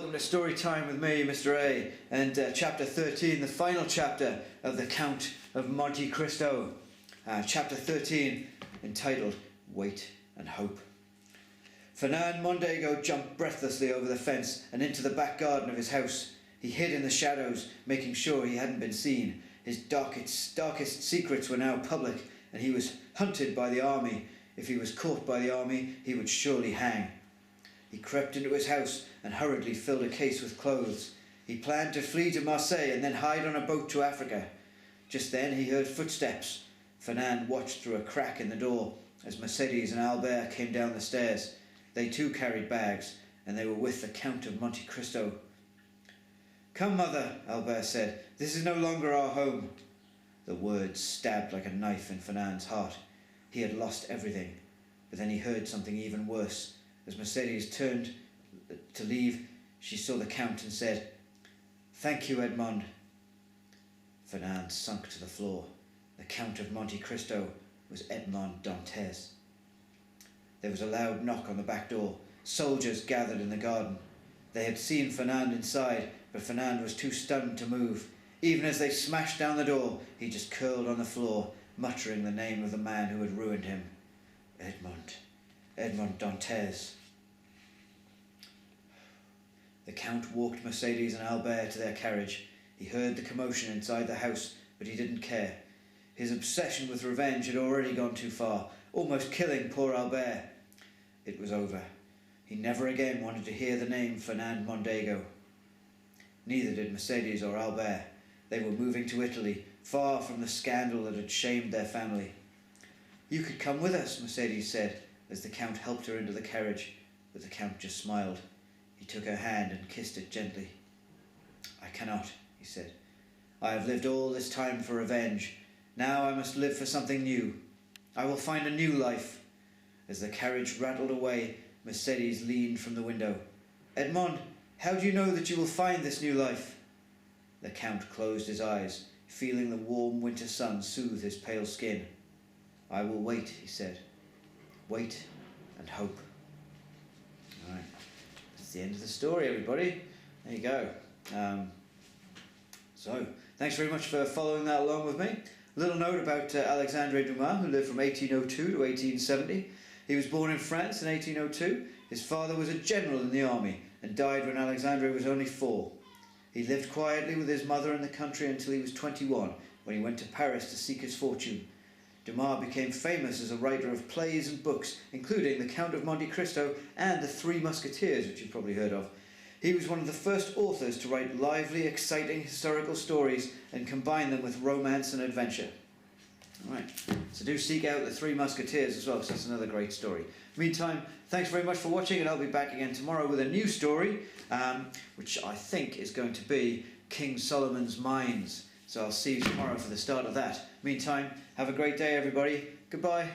welcome to Story Time with me, Mr. A, and chapter 13, the final chapter of the Count of Monte Cristo. Chapter 13, entitled Wait and Hope. Fernand Mondego jumped breathlessly over the fence and into the back garden of his house. He hid in the shadows, making sure he hadn't been seen. His darkest secrets were now public, and he was hunted by the army. If he was caught by the army, he would surely hang. He crept into his house and hurriedly filled a case with clothes. He planned to flee to Marseille and then hide on a boat to Africa. Just then he heard footsteps. Fernand watched through a crack in the door as Mercedes and Albert came down the stairs. They too carried bags, and they were with the Count of Monte Cristo. "Come, mother," Albert said. "This is no longer our home." The words stabbed like a knife in Fernand's heart. He had lost everything, but then he heard something even worse. As Mercedes turned to leave, she saw the Count and said, "Thank you, Edmond." Fernand sunk to the floor. The Count of Monte Cristo was Edmond Dantes. There was a loud knock on the back door. Soldiers gathered in the garden. They had seen Fernand inside, but Fernand was too stunned to move. Even as they smashed down the door, he just curled on the floor, muttering the name of the man who had ruined him. Edmond Dantes. The Count walked Mercedes and Albert to their carriage. He heard the commotion inside the house, but he didn't care. His obsession with revenge had already gone too far, almost killing poor Albert. It was over. He never again wanted to hear the name Fernand Mondego. Neither did Mercedes or Albert. They were moving to Italy, far from the scandal that had shamed their family. "You could come with us," Mercedes said, as the Count helped her into the carriage, but the Count just smiled. He took her hand and kissed it gently. "I cannot," he said. "I have lived all this time for revenge. Now I must live for something new. I will find a new life." As the carriage rattled away, Mercedes leaned from the window. "Edmond, how do you know that you will find this new life?" The Count closed his eyes, feeling the warm winter sun soothe his pale skin. "I will wait," he said. "Wait and hope." All right. That's the end of the story, everybody. There you go. So, thanks very much for following that along with me. A little note about Alexandre Dumas, who lived from 1802 to 1870. He was born in France in 1802. His father was a general in the army and died when Alexandre was only 4. He lived quietly with his mother in the country until he was 21, when he went to Paris to seek his fortune. Dumas became famous as a writer of plays and books, including The Count of Monte Cristo and The Three Musketeers, which you've probably heard of. He was one of the first authors to write lively, exciting historical stories and combine them with romance and adventure. Alright, so do seek out The Three Musketeers as well, because that's another great story. Meantime, thanks very much for watching, and I'll be back again tomorrow with a new story, which I think is going to be King Solomon's Mines. So I'll see you tomorrow for the start of that. Meantime, have a great day, everybody. Goodbye.